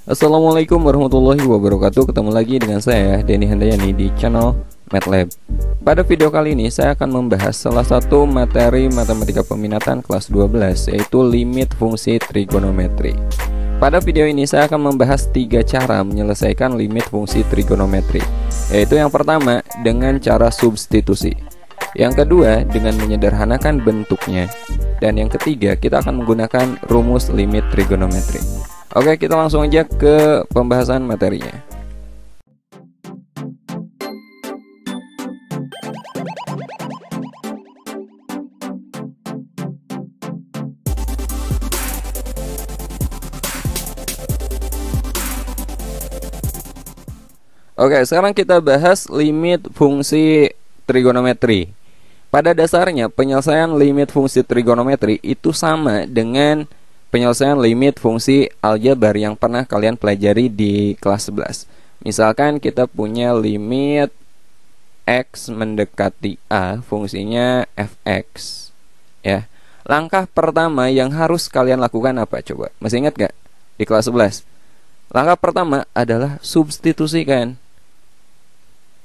Assalamualaikum warahmatullahi wabarakatuh. Ketemu lagi dengan saya Denny Handayani di channel MATLAB. Pada video kali ini saya akan membahas salah satu materi matematika peminatan kelas 12, yaitu limit fungsi trigonometri. Pada video ini saya akan membahas 3 cara menyelesaikan limit fungsi trigonometri, yaitu yang pertama dengan cara substitusi, yang kedua dengan menyederhanakan bentuknya, dan yang ketiga kita akan menggunakan rumus limit trigonometri. Oke, kita langsung aja ke pembahasan materinya. Oke, sekarang kita bahas limit fungsi trigonometri. Pada dasarnya penyelesaian limit fungsi trigonometri itu sama dengan penyelesaian limit fungsi aljabar yang pernah kalian pelajari di kelas 11. Misalkan kita punya limit x mendekati a, fungsinya fx, ya. Langkah pertama yang harus kalian lakukan apa coba? Masih ingat gak di kelas 11? Langkah pertama adalah substitusikan,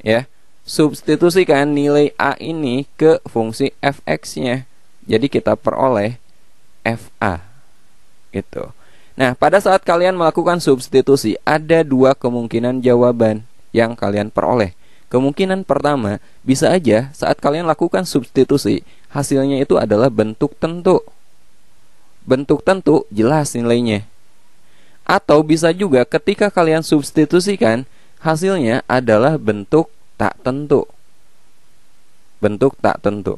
ya. Substitusikan nilai a ini ke fungsi fx-nya. Jadi kita peroleh fa gitu. Nah, pada saat kalian melakukan substitusi, ada 2 kemungkinan jawaban yang kalian peroleh. Kemungkinan pertama, bisa aja saat kalian lakukan substitusi, hasilnya itu adalah bentuk tentu. Bentuk tentu jelas nilainya. Atau bisa juga ketika kalian substitusikan, hasilnya adalah bentuk tak tentu. Bentuk tak tentu.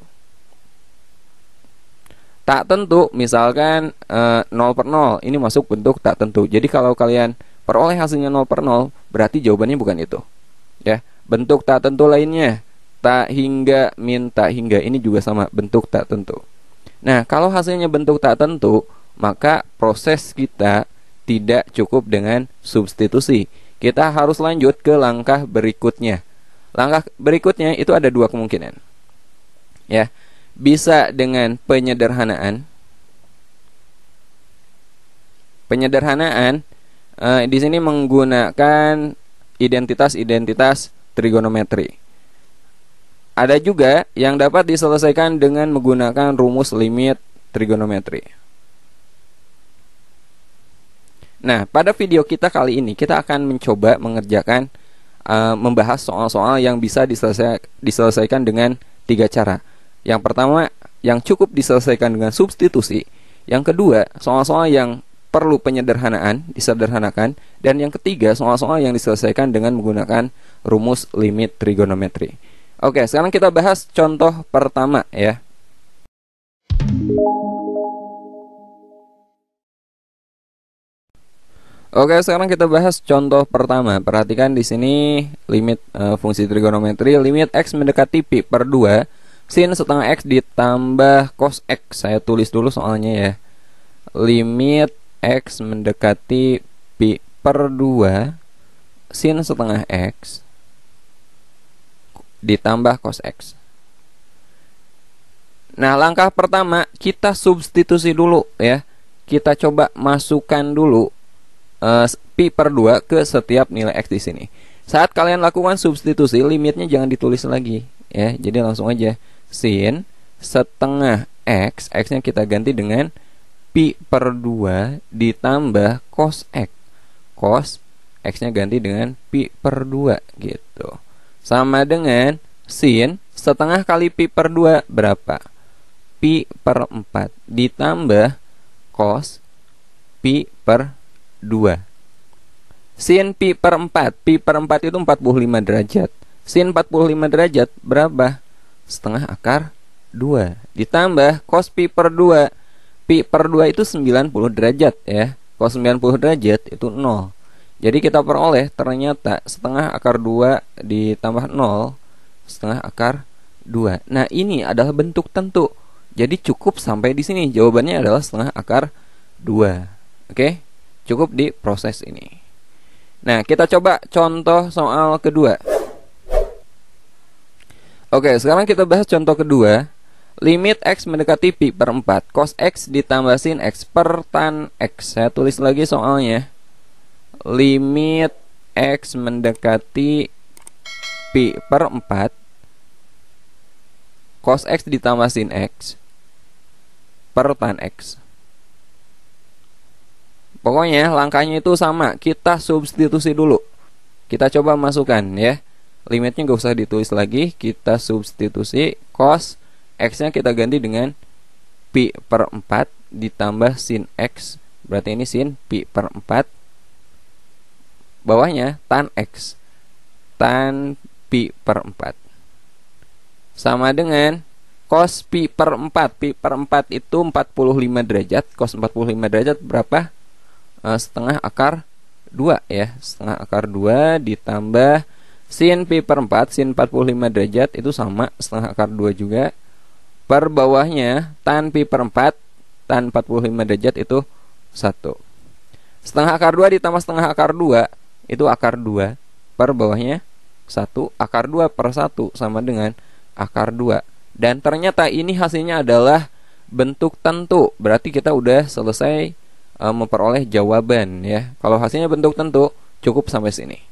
Tak tentu, misalkan 0 per 0, ini masuk bentuk tak tentu. Jadi kalau kalian peroleh hasilnya 0 per 0, berarti jawabannya bukan itu, ya. Bentuk tak tentu lainnya, tak hingga, min tak hingga, ini juga sama, bentuk tak tentu. Nah, kalau hasilnya bentuk tak tentu, maka proses kita tidak cukup dengan substitusi. Kita harus lanjut ke langkah berikutnya. Langkah berikutnya itu ada 2 kemungkinan, ya. Bisa dengan penyederhanaan. Penyederhanaan di sini menggunakan identitas-identitas trigonometri. Ada juga yang dapat diselesaikan dengan menggunakan rumus limit trigonometri. Nah, pada video kita kali ini kita akan mencoba mengerjakan membahas soal-soal yang bisa diselesaikan dengan 3 cara. Yang pertama, yang cukup diselesaikan dengan substitusi. Yang kedua, soal-soal yang perlu penyederhanaan, disederhanakan. Dan yang ketiga, soal-soal yang diselesaikan dengan menggunakan rumus limit trigonometri. Oke, sekarang kita bahas contoh pertama, ya. Oke, sekarang kita bahas contoh pertama. Perhatikan di sini limit fungsi trigonometri, limit x mendekati pi per 2, sin setengah x ditambah cos x. Saya tulis dulu soalnya, ya. Limit x mendekati pi per 2, sin setengah x ditambah cos x. Nah, langkah pertama kita substitusi dulu, ya. Kita coba masukkan dulu pi per 2 ke setiap nilai x di sini. Saat kalian lakukan substitusi, limitnya jangan ditulis lagi, ya. Jadi langsung aja sin setengah x, x-nya kita ganti dengan pi per 2 ditambah cos x. Cos x-nya ganti dengan pi per 2 gitu. Sama dengan sin setengah kali pi per 2 berapa? Pi per 4 ditambah cos pi per 2. Sin pi per 4, pi per 4 itu 45 derajat. Sin 45 derajat berapa? Setengah akar 2 ditambah cos pi per 2. Pi per 2 itu 90 derajat, ya. Cos 90 derajat itu 0. Jadi kita peroleh ternyata setengah akar 2 ditambah 0, setengah akar 2. Nah, ini adalah bentuk tentu. Jadi cukup sampai di sini. Jawabannya adalah setengah akar 2. Oke? Cukup di proses ini. Nah, kita coba contoh soal kedua. Oke, sekarang kita bahas contoh kedua. Limit X mendekati pi per 4, cos X ditambah sin X per tan X. Saya tulis lagi soalnya. limit X mendekati pi per 4 cos X ditambah sin X per tan X. Pokoknya langkahnya itu sama, kita substitusi dulu. Kita coba masukkan ya. Limitnya gak usah ditulis lagi, kita substitusi. Cos X nya kita ganti dengan pi per 4 ditambah sin X, berarti ini sin pi per 4. Bawahnya tan X, tan pi per 4 sama dengan cos pi per 4. Pi per 4 itu 45 derajat. Cos 45 derajat berapa? Setengah akar 2 ya. Setengah akar 2 ditambah sin pi per 4. Sin 45 derajat itu sama setengah akar 2 juga. Per bawahnya tan pi per 4. Tan 45 derajat itu 1. Setengah akar 2 ditambah setengah akar 2 itu akar 2. Per bawahnya 1. Akar 2 per 1 sama dengan akar 2. Dan ternyata ini hasilnya adalah bentuk tentu. Berarti kita udah selesai memperoleh jawaban ya. Kalau hasilnya bentuk tentu, cukup sampai sini.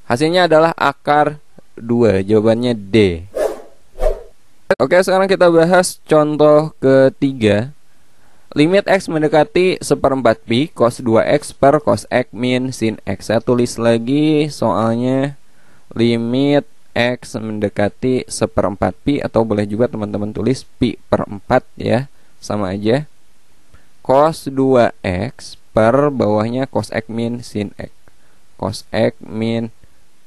Hasilnya adalah akar 2. Jawabannya D. Oke, sekarang kita bahas contoh ketiga. Limit X mendekati 1/4 pi cos 2X per cos X min sin X. Saya tulis lagi soalnya, limit X mendekati 1/4 pi, atau boleh juga teman-teman tulis pi per 4 ya, sama aja. Cos 2X per bawahnya cos X min sin X. Cos X min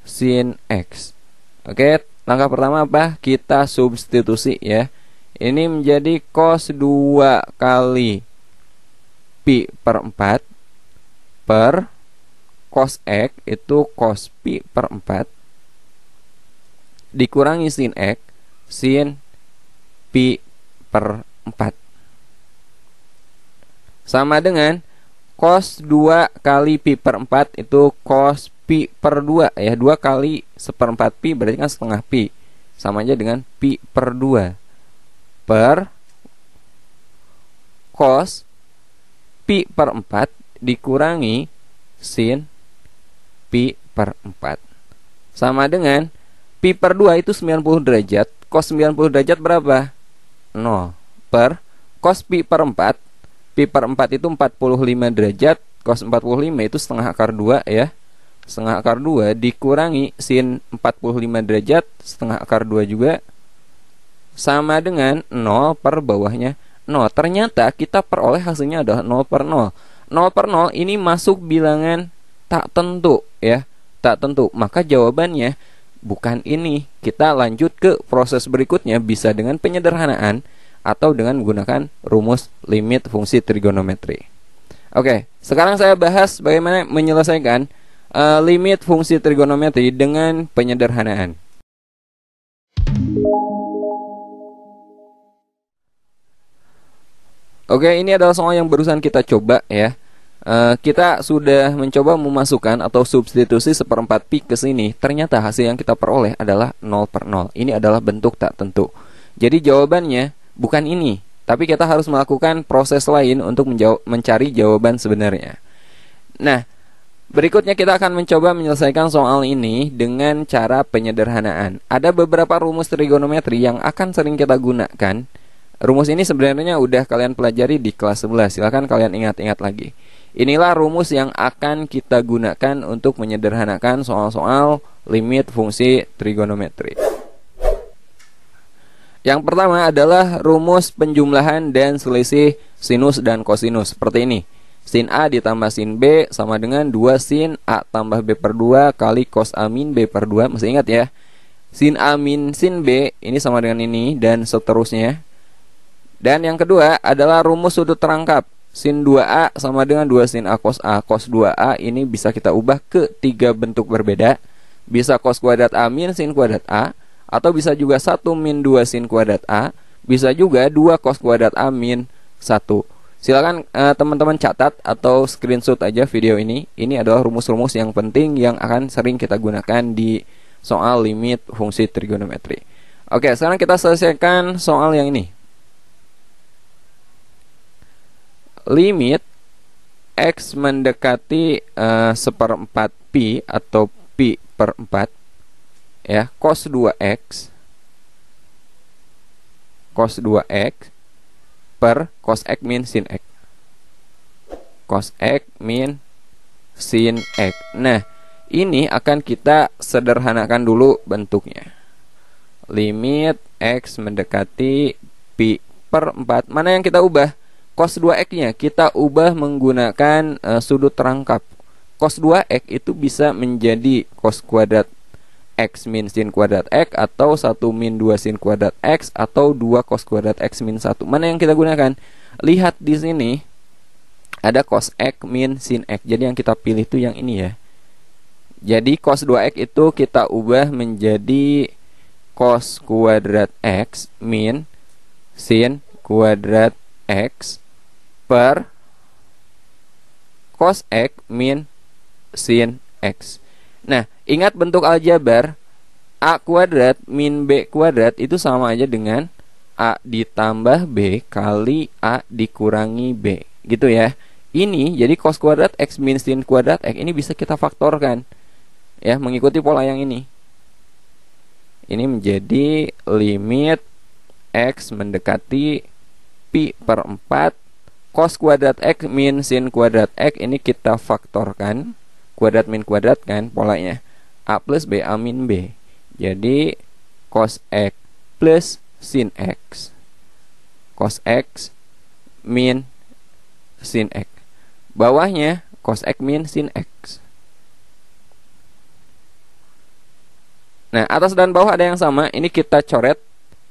sin X. Oke, langkah pertama apa? Kita substitusi ya. Ini menjadi cos 2 kali pi per 4 per cos X itu cos pi per 4 dikurangi sin X sin pi per 4 sama dengan cos 2 kali pi per 4 itu cos pi per 2 ya. 2 kali 1/4 pi berarti kan setengah pi, sama aja dengan pi per 2 per cos pi per 4 dikurangi sin pi per 4 sama dengan pi per 2 itu 90 derajat. Cos 90 derajat berapa? 0 per cos pi per 4. Pi per 4 itu 45 derajat. Cos 45 itu setengah akar 2 ya. Setengah akar 2 dikurangi sin 45 derajat setengah akar 2 juga, sama dengan 0 per bawahnya 0. Ternyata kita peroleh hasilnya adalah 0 per 0. 0 per 0 ini masuk bilangan tak tentu ya. Tak tentu. Maka jawabannya bukan ini. Kita lanjut ke proses berikutnya, bisa dengan penyederhanaan atau dengan menggunakan rumus limit fungsi trigonometri. Oke, sekarang saya bahas bagaimana menyelesaikan limit fungsi trigonometri dengan penyederhanaan. Oke, ini adalah soal yang barusan kita coba ya. Kita sudah mencoba memasukkan atau substitusi 1/4 pi ke sini. Ternyata hasil yang kita peroleh adalah 0 per 0. Ini adalah bentuk tak tentu. Jadi jawabannya bukan ini, tapi kita harus melakukan proses lain untuk mencari jawaban sebenarnya. Nah, berikutnya kita akan mencoba menyelesaikan soal ini dengan cara penyederhanaan. Ada beberapa rumus trigonometri yang akan sering kita gunakan. Rumus ini sebenarnya udah kalian pelajari di kelas 11. Silahkan kalian ingat-ingat lagi. Inilah rumus yang akan kita gunakan untuk menyederhanakan soal-soal limit fungsi trigonometri. Yang pertama adalah rumus penjumlahan dan selisih sinus dan kosinus. Seperti ini. Sin A ditambah sin B sama dengan 2 sin A tambah B per 2 kali cos A min B per 2. Masih ingat ya? Sin A min sin B ini sama dengan ini dan seterusnya. Dan yang kedua adalah rumus sudut terangkap. Sin 2A sama dengan 2 sin A cos A. Cos 2A ini bisa kita ubah ke 3 bentuk berbeda. Bisa cos kuadrat A min sin kuadrat A, atau bisa juga 1 min 2 sin kuadrat A. Bisa juga 2 cos kuadrat A min 1. Silakan teman-teman catat atau screenshot aja video ini. Ini adalah rumus-rumus yang penting yang akan sering kita gunakan di soal limit fungsi trigonometri. Oke, sekarang kita selesaikan soal yang ini. Limit X mendekati seperempat pi atau pi per 4, ya, cos 2x per cos x min sin x. Cos x min sin x. Nah, ini akan kita sederhanakan dulu bentuknya. Limit x mendekati pi per 4. Mana yang kita ubah? Cos 2x-nya kita ubah menggunakan sudut rangkap. Cos 2x itu bisa menjadi cos kuadrat x min sin kuadrat x, atau 1 min 2 sin kuadrat x, atau 2 cos kuadrat x min 1. Mana yang kita gunakan? Lihat di sini ada cos x min sin x. Jadi yang kita pilih itu yang ini ya. Jadi cos 2x itu kita ubah menjadi cos kuadrat x min sin kuadrat x per cos x min sin x. Nah, ingat bentuk aljabar a kuadrat min b kuadrat itu sama aja dengan a ditambah b kali a dikurangi b, gitu ya. Ini jadi cos kuadrat x min sin kuadrat x ini bisa kita faktorkan, ya, mengikuti pola yang ini. Ini menjadi limit x mendekati pi per 4 cos kuadrat x min sin kuadrat x, ini kita faktorkan, kuadrat min kuadrat kan polanya, a plus b a min b. Jadi cos x plus sin x, cos x min sin x. Bawahnya cos x min sin x. Nah, atas dan bawah ada yang sama, ini kita coret,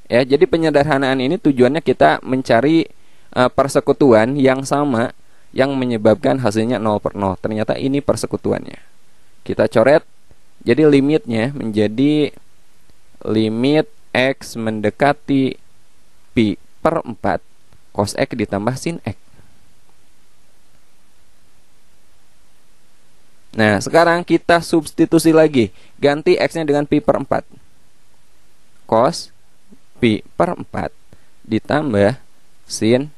ya. Jadi penyederhanaan ini tujuannya kita mencari persekutuan yang sama yang menyebabkan hasilnya 0 per 0. Ternyata ini persekutuannya. Kita coret. Jadi limitnya menjadi limit x mendekati pi per 4 cos x ditambah sin x. Nah, sekarang kita substitusi lagi. Ganti x-nya dengan pi per 4. Cos pi per 4 ditambah sin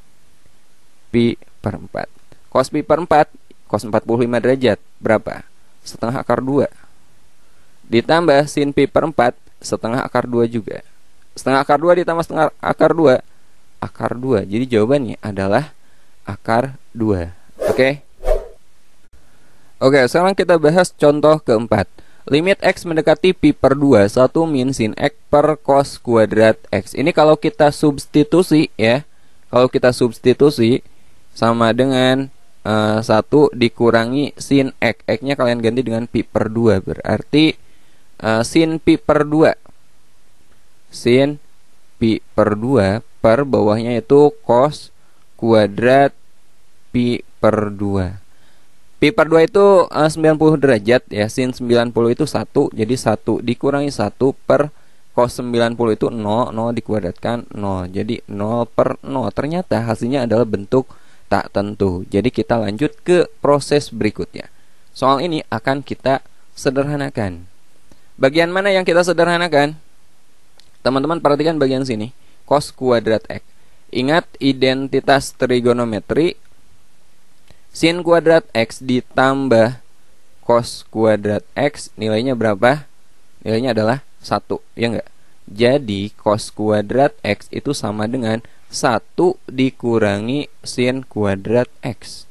pi per 4. Cos pi per 4, cos 45 derajat, berapa? Setengah akar 2. Ditambah sin pi per 4, setengah akar 2 juga. Setengah akar 2 ditambah setengah akar 2, akar 2. Jadi jawabannya adalah akar 2. Oke? Oke, sekarang kita bahas contoh keempat. Limit x mendekati pi per 2, 1 min sin x per cos kuadrat x. Ini kalau kita substitusi, ya. Kalau kita substitusi sama dengan 1 dikurangi sin x. X-nya kalian ganti dengan pi per 2. Berarti sin pi per 2. Sin pi per 2 per bawahnya itu cos kuadrat pi per 2. Pi per 2 itu 90 derajat, ya. Sin 90 itu 1. Jadi 1 dikurangi 1 per cos 90 itu 0. 0 dikuadratkan 0. Jadi 0 per 0. Ternyata hasilnya adalah bentuk tak tentu. Jadi kita lanjut ke proses berikutnya. Soal ini akan kita sederhanakan. Bagian mana yang kita sederhanakan? Teman-teman perhatikan bagian sini. Cos kuadrat x. Ingat identitas trigonometri. Sin kuadrat x ditambah cos kuadrat x nilainya berapa? Nilainya adalah 1, ya enggak? Jadi cos kuadrat x itu sama dengan 1 dikurangi sin kuadrat x,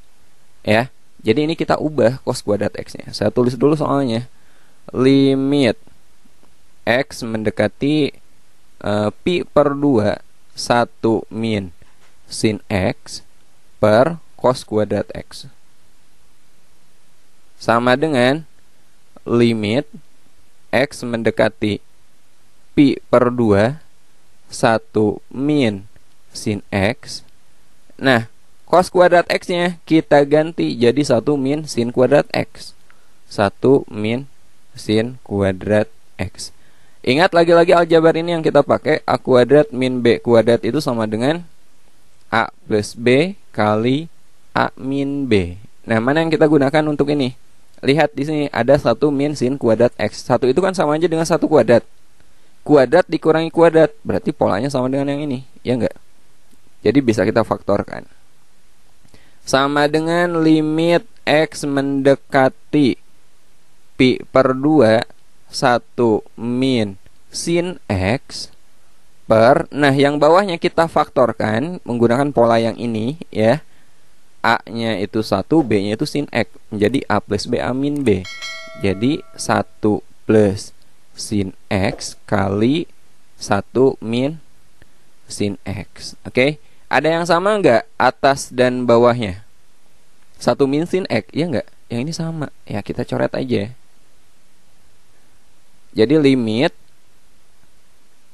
ya. Jadi ini kita ubah cos kuadrat x-nya. Saya tulis dulu soalnya. Limit x mendekati pi per 2, 1 min sin x per cos kuadrat x sama dengan limit x mendekati pi per 2, 1 min sin x. Nah, cos kuadrat x-nya kita ganti jadi 1 min sin kuadrat x. 1 min sin kuadrat x. Ingat lagi-lagi aljabar ini yang kita pakai. A kuadrat min b kuadrat itu sama dengan a plus b kali a min b. Nah, mana yang kita gunakan untuk ini? Lihat di sini ada 1 min sin kuadrat x. 1 itu kan sama aja dengan 1 kuadrat. Kuadrat dikurangi kuadrat, berarti polanya sama dengan yang ini, ya enggak? Jadi bisa kita faktorkan. sama dengan limit X mendekati pi per 2 1 min sin X per, nah yang bawahnya kita faktorkan menggunakan pola yang ini ya. A nya itu 1, B nya itu sin X, menjadi A plus B A min B. Jadi 1 plus sin X kali 1 min sin X. Oke, ada yang sama nggak atas dan bawahnya? 1 min sin X, ya nggak? Yang ini sama, ya kita coret aja. Jadi limit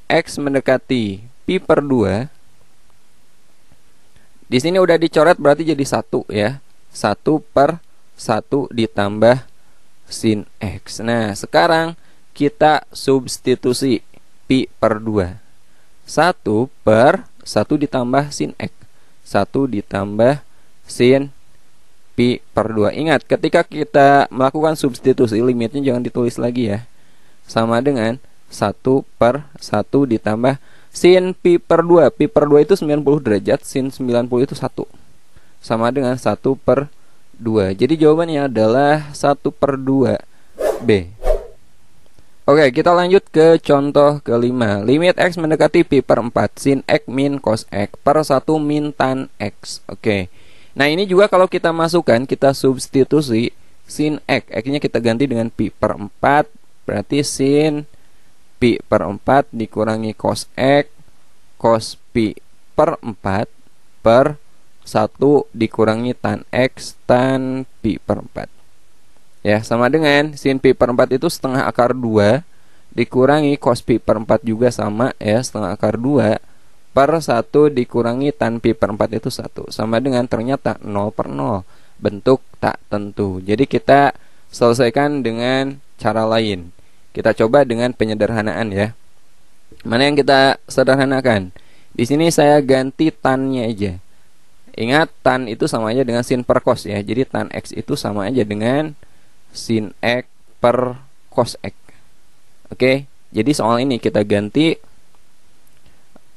X mendekati pi per 2. Di sini udah dicoret berarti jadi 1 ya. 1 per 1 ditambah sin X. Nah, sekarang kita substitusi pi per 2. 1 per 1 ditambah sin X. 1 ditambah sin pi per 2. Ingat, ketika kita melakukan substitusi, limitnya jangan ditulis lagi ya. Sama dengan 1 per 1 ditambah sin pi per 2. Pi per 2 itu 90 derajat, sin 90 itu 1. Sama dengan 1 per 2. Jadi jawabannya adalah 1 per 2 B. Oke, kita lanjut ke contoh kelima. Limit X mendekati pi per 4 sin X min cos X per 1 min tan X. Oke, nah ini juga kalau kita masukkan, kita substitusi sin X, X-nya kita ganti dengan pi per 4. Berarti sin pi per 4 dikurangi cos X, cos pi per 4 per 1 dikurangi tan X, tan pi per 4. Ya, sama dengan sin pi per 4 itu setengah akar 2 dikurangi cos pi per 4 juga sama ya, setengah akar 2 per 1 dikurangi tan pi per 4 itu 1. Sama dengan ternyata 0 per 0, bentuk tak tentu. Jadi kita selesaikan dengan cara lain. Kita coba dengan penyederhanaan ya. Mana yang kita sederhanakan? Di sini saya ganti tan-nya aja. Ingat, tan itu sama aja dengan sin per cos ya. Jadi tan X itu sama aja dengan sin X per cos X. Oke, jadi soal ini kita ganti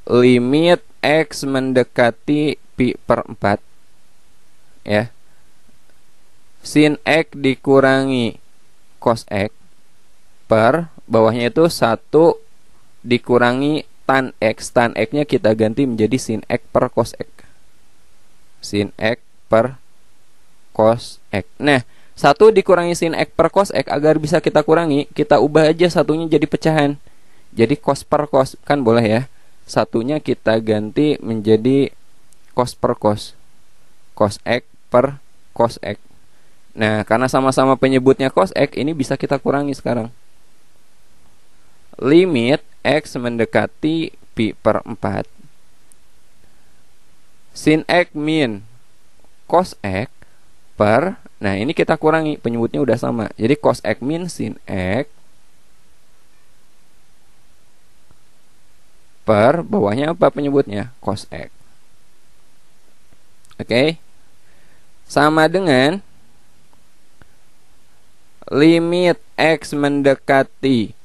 limit X mendekati pi per 4 ya. Sin X dikurangi cos X per bawahnya itu 1 dikurangi tan X. Tan X-nya kita ganti menjadi sin X per cos X. Sin X per cos X. Nah, 1 dikurangi sin X per cos X, agar bisa kita kurangi, kita ubah aja satunya jadi pecahan. Jadi cos per cos, kan boleh ya. Satunya kita ganti menjadi cos per cos. Cos X per cos X. Nah, karena sama-sama penyebutnya cos X, ini bisa kita kurangi sekarang. Limit X mendekati pi per 4 sin X min cos X per, nah ini kita kurangi, penyebutnya udah sama. Jadi cos X min sin X per bawahnya apa penyebutnya? Cos X. Oke. Sama dengan limit X mendekati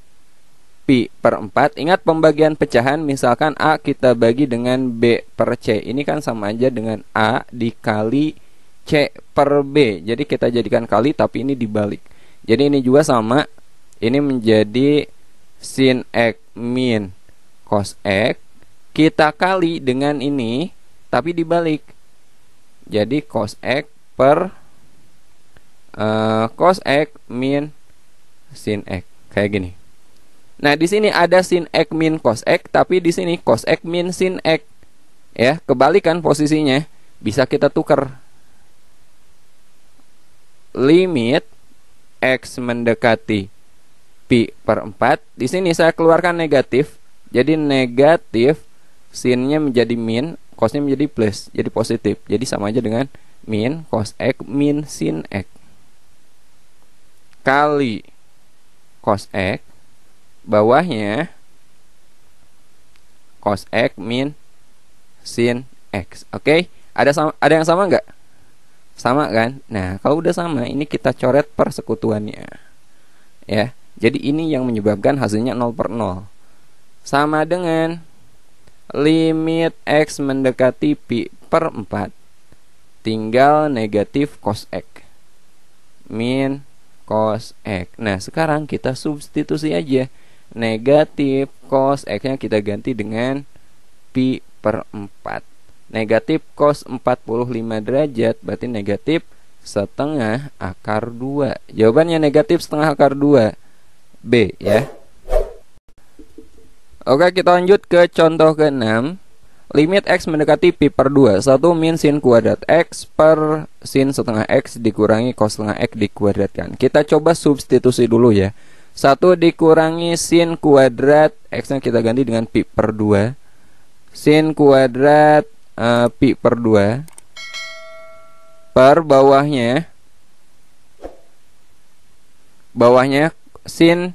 pi per 4. Ingat pembagian pecahan, misalkan A kita bagi dengan B per C. Ini kan sama aja dengan A dikali C per B. Jadi kita jadikan kali, tapi ini dibalik. Jadi ini juga sama. Ini menjadi sin X min cos X. Kita kali dengan ini, tapi dibalik. Jadi cos X per cos X min sin X. Kayak gini. Nah, di sini ada sin X min cos X, tapi di sini cos X min sin X. Ya, kebalikan posisinya. Bisa kita tukar. Limit X mendekati pi per 4. Di sini saya keluarkan negatif. Jadi negatif, sinnya menjadi min, cosnya menjadi plus, jadi positif. Jadi sama aja dengan min cos X min sin X kali cos X, bawahnya cos X min sin X. Oke, ada yang sama nggak? Sama kan? Nah, kalau udah sama, ini kita coret persekutuannya. Ya, jadi ini yang menyebabkan hasilnya 0 per 0. Sama dengan limit X mendekati pi per 4 tinggal negatif cos X min cos X. Nah sekarang kita substitusi aja. Negatif cos X nya kita ganti dengan pi per 4. Negatif cos 45 derajat berarti negatif setengah akar 2. Jawabannya negatif setengah akar 2 B ya. Oke, kita lanjut ke contoh ke-6. Limit X mendekati pi per 2. 1 min sin kuadrat X per sin setengah X dikurangi cos setengah X dikuadratkan. Kita coba substitusi dulu ya. 1 dikurangi sin kuadrat X nya kita ganti dengan pi per 2. Sin kuadrat pi per 2 per bawahnya sin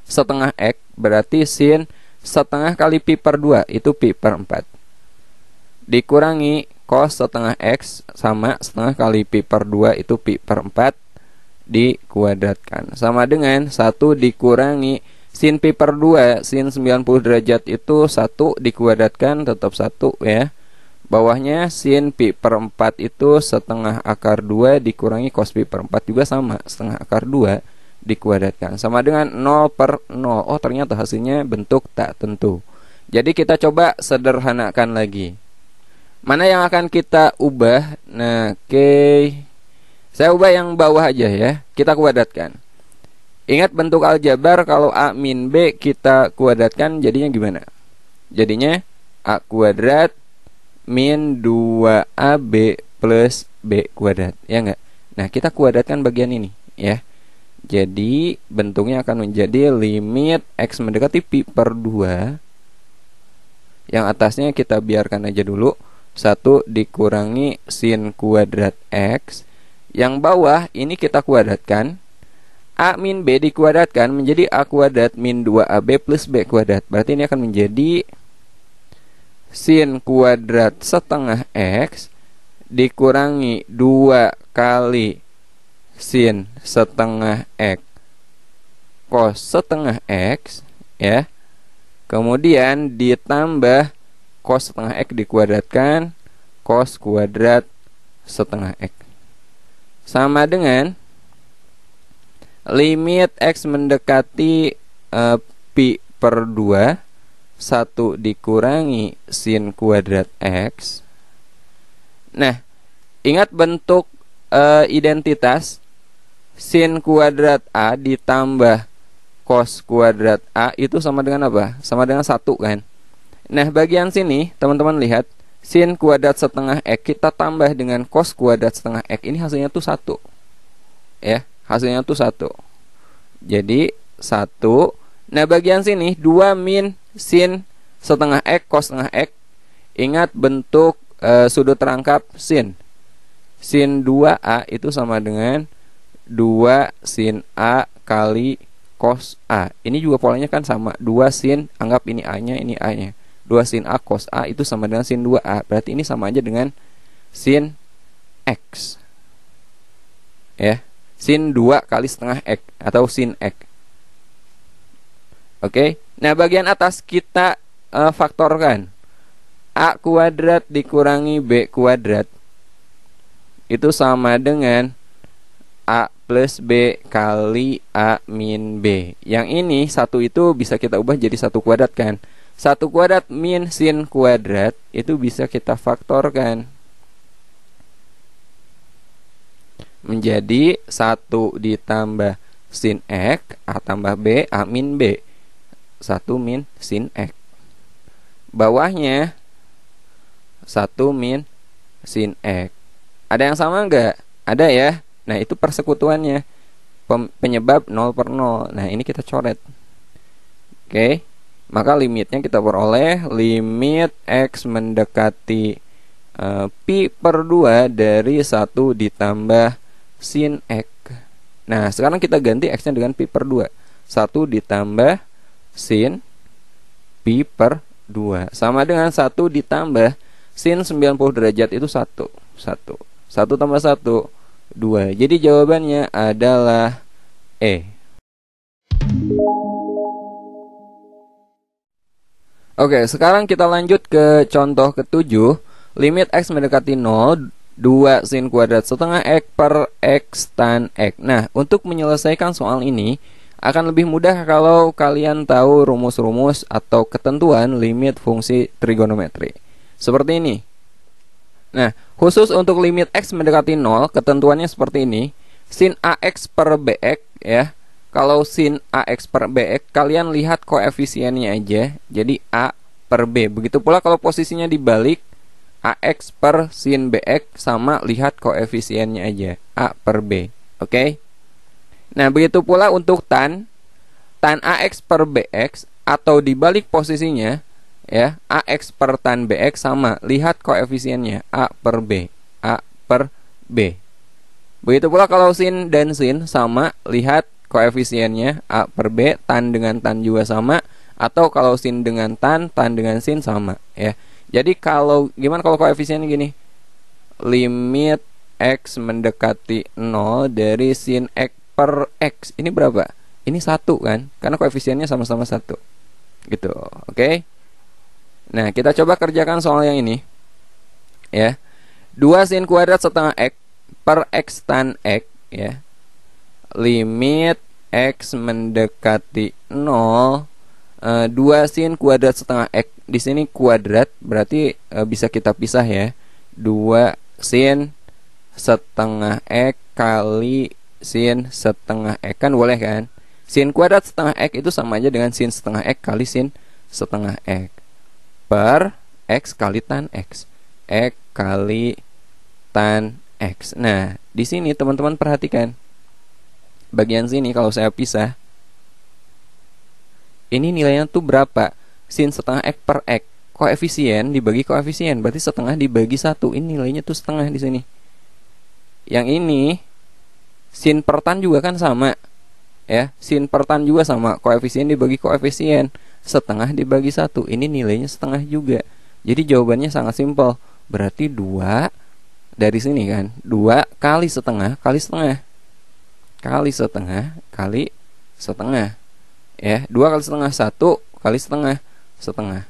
setengah X berarti sin setengah kali pi per 2 itu pi per 4 dikurangi cos setengah X sama setengah kali pi per 2 itu pi per 4 dikuadratkan sama dengan 1 dikurangi sin pi per 2 sin 90 derajat itu 1 dikuadratkan tetap 1 ya. Bawahnya sin pi per 4 itu setengah akar 2 dikurangi cos pi per 4 juga sama setengah akar 2 dikuadratkan sama dengan 0 per 0. Oh ternyata hasilnya bentuk tak tentu. Jadi kita coba sederhanakan lagi. Mana yang akan kita ubah? Nah oke, saya ubah yang bawah aja ya. Kita kuadratkan. Ingat bentuk aljabar kalau A min B kita kuadratkan jadinya gimana? Jadinya A kuadrat min 2AB plus B kuadrat, ya enggak? Nah, kita kuadratkan bagian ini, ya. Jadi, bentuknya akan menjadi limit X mendekati pi per 2. Yang atasnya kita biarkan aja dulu. 1 dikurangi sin kuadrat X. Yang bawah ini kita kuadratkan. A min B dikuadratkan menjadi A kuadrat min 2AB plus B kuadrat. Berarti ini akan menjadi sin kuadrat setengah X dikurangi 2 kali sin setengah X cos setengah X ya. Kemudian ditambah cos setengah X dikuadratkan cos kuadrat setengah X sama dengan limit X mendekati pi per 2 1 dikurangi sin kuadrat X. Nah, ingat bentuk identitas sin kuadrat A ditambah cos kuadrat A itu sama dengan apa? Sama dengan 1 kan? Nah, bagian sini teman-teman lihat sin kuadrat setengah X kita tambah dengan cos kuadrat setengah X. Ini hasilnya tuh 1. Ya, hasilnya tuh 1. Jadi 1. Nah, bagian sini 2 min sin setengah X cos setengah X. Ingat bentuk sudut rangkap sin. Sin 2A itu sama dengan 2 sin A kali cos A. Ini juga polanya kan sama. 2 sin, anggap ini A-nya, ini A-nya. 2 sin A cos A itu sama dengan sin 2A. Berarti ini sama aja dengan sin X. Ya. Sin 2 kali setengah X atau sin X. Oke, nah bagian atas kita faktorkan. A kuadrat dikurangi B kuadrat itu sama dengan A plus B kali A min B. Yang ini 1 itu bisa kita ubah jadi 1 kuadrat kan. 1 kuadrat min sin kuadrat itu bisa kita faktorkan menjadi 1 ditambah sin X A tambah B A min B. 1 min sin X. Bawahnya 1 min sin X. Ada yang sama enggak? Ada ya. Nah, itu persekutuannya. Penyebab 0 per 0. Nah, ini kita coret. Oke. Maka limitnya kita peroleh limit X mendekati pi per 2 dari 1 ditambah sin X. Nah, sekarang kita ganti X-nya dengan pi per 2. 1 ditambah sin pi per 2 sama dengan 1 ditambah sin 90 derajat itu 1 tambah 1 2. Jadi jawabannya adalah E. Oke, sekarang kita lanjut ke contoh ke-7. Limit X mendekati 0 2 sin kuadrat setengah X per X tan X. Nah, untuk menyelesaikan soal ini akan lebih mudah kalau kalian tahu rumus-rumus atau ketentuan limit fungsi trigonometri. Seperti ini. Nah, khusus untuk limit X mendekati 0, ketentuannya seperti ini. Sin AX per BX ya. Kalau sin AX per BX, kalian lihat koefisiennya aja. Jadi A per B. Begitu pula kalau posisinya dibalik, AX per sin BX sama lihat koefisiennya aja. A per B. Oke? Nah, begitu pula untuk tan AX per BX atau dibalik posisinya ya, AX per tan BX sama lihat koefisiennya A per B. A per B. Begitu pula kalau sin dan sin sama lihat koefisiennya A per B, tan dengan tan juga sama, atau kalau sin dengan tan dengan sin sama ya. Jadi kalau gimana kalau koefisiennya gini? Limit X mendekati 0 dari sin X per X. Ini berapa? Ini 1 kan? Karena koefisiennya sama-sama 1. Gitu. Oke? Nah, kita coba kerjakan soal yang ini. Ya. 2 sin kuadrat setengah X per X tan X ya. Limit X mendekati 0, 2 sin kuadrat setengah X. Di sini kuadrat berarti bisa kita pisah ya. 2 sin setengah X kali sin setengah X, kan boleh kan? Sin kuadrat setengah X itu sama aja dengan sin setengah X kali sin setengah X per X kali tan X. X kali tan X. Nah, di sini teman-teman perhatikan. Bagian sini kalau saya pisah, ini nilainya tuh berapa? Sin setengah X per X. Koefisien dibagi koefisien, berarti setengah dibagi 1. Ini nilainya tuh setengah di sini. Yang ini sin per tan juga kan sama. Ya, sin per tan juga sama. Koefisien dibagi koefisien, setengah dibagi 1. Ini nilainya setengah juga. Jadi jawabannya sangat simpel. Berarti 2 dari sini kan. 2 kali setengah kali setengah. Kali setengah kali setengah. Ya, 2 kali setengah 1 kali setengah setengah.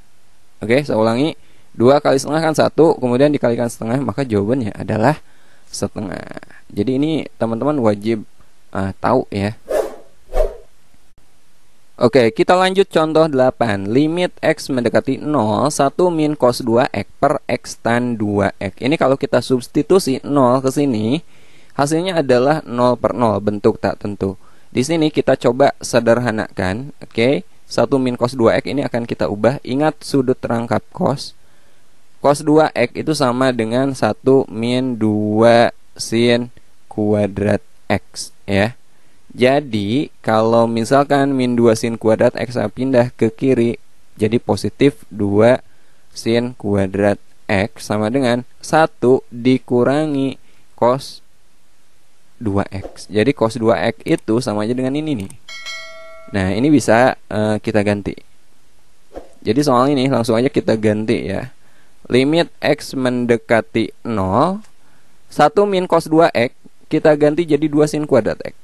Oke, saya ulangi. 2 kali setengah kan 1, kemudian dikalikan setengah, maka jawabannya adalah setengah. Jadi ini teman-teman wajib tahu ya. Oke, kita lanjut contoh 8. Limit X mendekati 0, 1 min cos 2X per X tan 2X. Ini kalau kita substitusi 0 ke sini, hasilnya adalah 0 per 0, bentuk tak tentu. Di sini kita coba sederhanakan. Oke, 1 min cos 2X ini akan kita ubah. Ingat sudut rangkap cos. Cos 2X itu sama dengan 1 min 2 sin kuadrat X ya. Jadi kalau misalkan min 2 sin kuadrat X saya pindah ke kiri, jadi positif 2 sin kuadrat X sama dengan 1 dikurangi cos 2X. Jadi cos 2X itu sama aja dengan ini nih. Nah, ini bisa kita ganti. Jadi soal ini langsung aja kita ganti ya. Limit X mendekati 0, 1 min cos 2X kita ganti jadi 2 sin kuadrat X.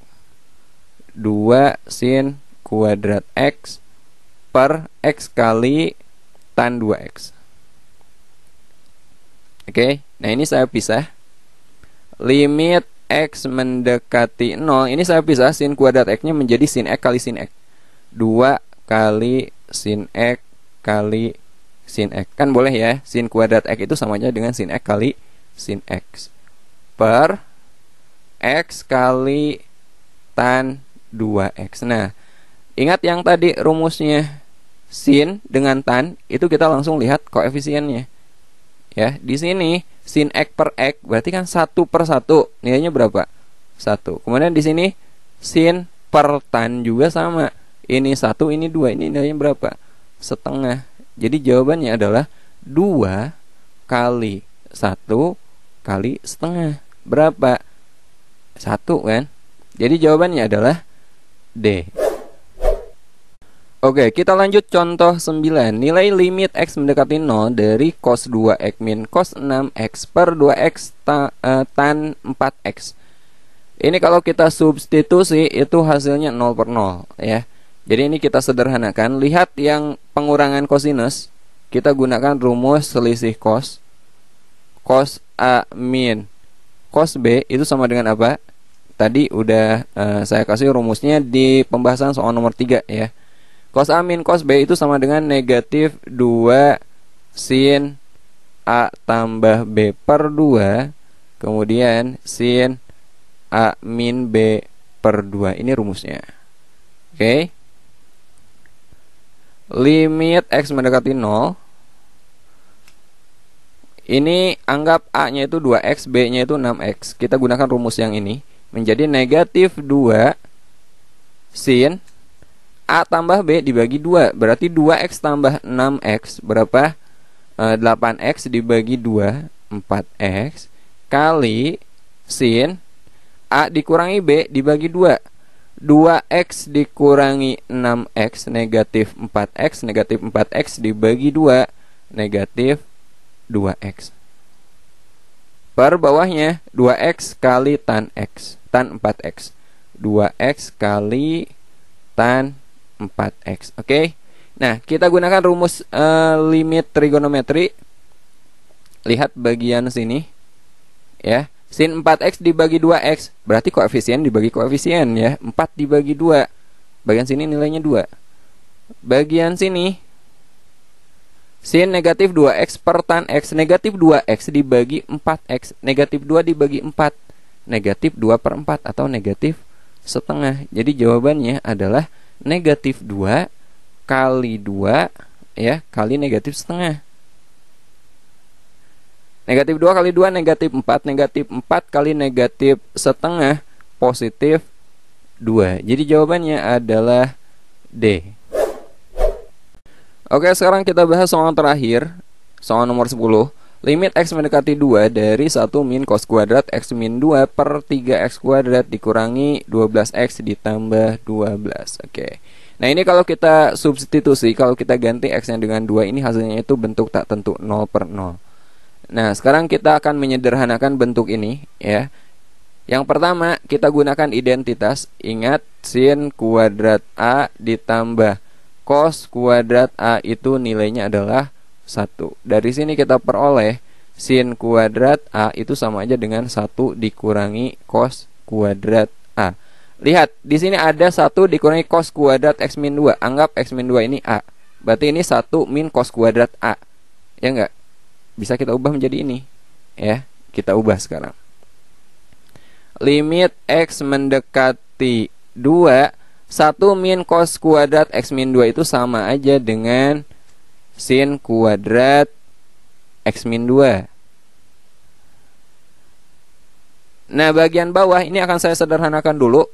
2 sin kuadrat X per X kali tan 2X. Oke, nah ini saya pisah. Limit X mendekati 0, ini saya pisah sin kuadrat X nya menjadi sin X kali sin X. 2 kali sin X kali sin X. Kan boleh ya, sin kuadrat X itu sama aja dengan sin X kali sin X. Per X kali tan 2X. Nah, ingat yang tadi rumusnya sin dengan tan, itu kita langsung lihat koefisiennya. Ya, di sini sin X per X berarti kan 1 per 1. Nilainya berapa? 1. Kemudian di sini sin per tan juga sama. Ini 1, ini 2. Ini nilainya berapa? Setengah. Jadi jawabannya adalah 2 kali 1 kali setengah. Berapa? 1 kan? Jadi jawabannya adalah D. Oke, kita lanjut contoh 9. Nilai limit X mendekati 0 dari cos 2X min cos 6X per 2X tan 4X. Ini kalau kita substitusi itu hasilnya 0 per 0 ya. Jadi ini kita sederhanakan. Lihat yang pengurangan kosinus, kita gunakan rumus selisih cos. Cos A min cos B itu sama dengan apa? Tadi udah saya kasih rumusnya di pembahasan soal nomor 3 ya. Cos A min cos B itu sama dengan negatif 2 sin A tambah B per 2, kemudian sin A min B per 2. Ini rumusnya. Oke. Limit X mendekati 0. Ini anggap A-nya itu 2X, B-nya itu 6X. Kita gunakan rumus yang ini. Menjadi negatif 2 sin A tambah B dibagi 2. Berarti 2X tambah 6X berapa? 8X dibagi 2, 4X. Kali sin A dikurangi B dibagi 2. 2X dikurangi 6X negatif 4X. Negatif 4X dibagi 2 negatif 2X. Per bawahnya 2X kali tan X, tan 4X. 2X kali tan 4X. Oke. Nah, kita gunakan rumus limit trigonometri. Lihat bagian sini ya. Sin 4X dibagi 2X berarti koefisien dibagi koefisien ya. 4 dibagi 2. Bagian sini nilainya 2. Bagian sini sin negatif 2X per tan X. Negatif 2X dibagi 4X. Negatif 2 dibagi 4. Negatif 2 per 4 atau negatif setengah. Jadi jawabannya adalah negatif 2 kali 2 ya, kali negatif setengah. Negatif 2 kali 2 negatif 4. Negatif 4 kali negatif setengah positif 2. Jadi jawabannya adalah D. Oke, sekarang kita bahas soal terakhir, soal nomor 10. Limit X mendekati 2 dari 1 min cos kuadrat X min 2 per 3X kuadrat dikurangi 12X ditambah 12. Oke. Nah, ini kalau kita substitusi, kalau kita ganti X-nya dengan 2, ini hasilnya itu bentuk tak tentu 0 per 0. Nah, sekarang kita akan menyederhanakan bentuk ini ya. Yang pertama, kita gunakan identitas. Ingat, sin kuadrat A ditambah cos kuadrat A itu nilainya adalah 1. Dari sini kita peroleh sin kuadrat A itu sama aja dengan 1 dikurangi cos kuadrat A. Lihat, di sini ada 1 dikurangi cos kuadrat X min 2. Anggap X min 2 ini A. Berarti ini 1 min cos kuadrat A. Ya enggak? Bisa kita ubah menjadi ini. Ya, kita ubah sekarang. Limit X mendekati 2, 1 min cos kuadrat X min 2 itu sama aja dengan sin kuadrat X min 2. Nah, bagian bawah ini akan saya sederhanakan dulu.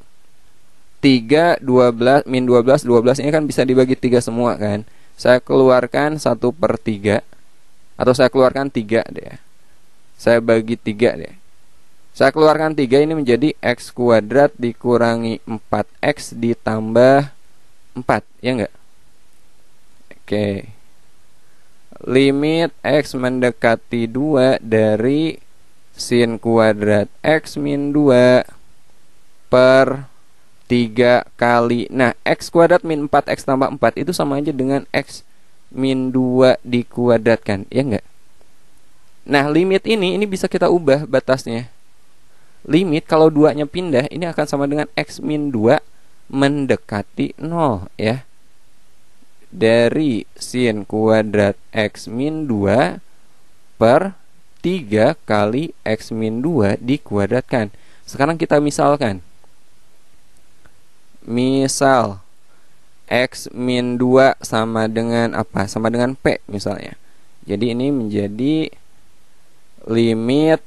3, 12, min 12, 12 ini kan bisa dibagi 3 semua kan. Saya keluarkan 1 per 3. Atau saya keluarkan 3 deh. Saya bagi 3 deh. Saya keluarkan 3, ini menjadi X kuadrat dikurangi 4X ditambah 4. Ya enggak? Oke. Limit X mendekati 2 dari sin kuadrat X min 2 per 3 kali. Nah, X kuadrat min 4X tambah 4 itu sama aja dengan X min 2 dikuadratkan. Ya enggak? Nah, limit ini bisa kita ubah batasnya. Limit kalau 2-nya pindah, ini akan sama dengan X min 2 mendekati 0 ya. Dari sin kuadrat X min 2 per 3 kali X min 2 dikuadratkan. Sekarang kita misalkan. Misal X min 2 sama dengan apa? Sama dengan P misalnya. Jadi ini menjadi limit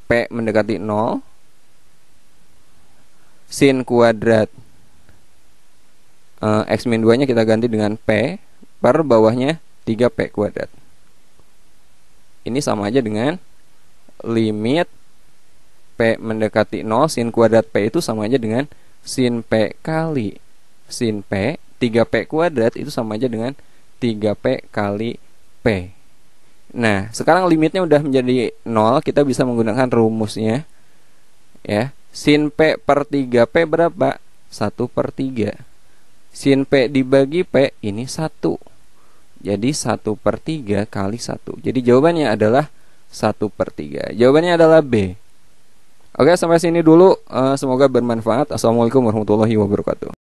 P mendekati 0 sin kuadrat X min 2 nya kita ganti dengan P per bawahnya 3P kuadrat. Ini sama aja dengan limit P mendekati 0 sin kuadrat P itu sama aja dengan sin P kali sin P. 3P kuadrat itu sama aja dengan 3P kali P. Nah, sekarang limitnya udah menjadi 0. Kita bisa menggunakan rumusnya ya. Sin P per 3P berapa? 1 per 3. Sin P dibagi P ini 1. Jadi 1 per 3 kali 1. Jadi jawabannya adalah 1 per 3. Jawabannya adalah B. Oke, sampai sini dulu. Semoga bermanfaat. Assalamualaikum warahmatullahi wabarakatuh.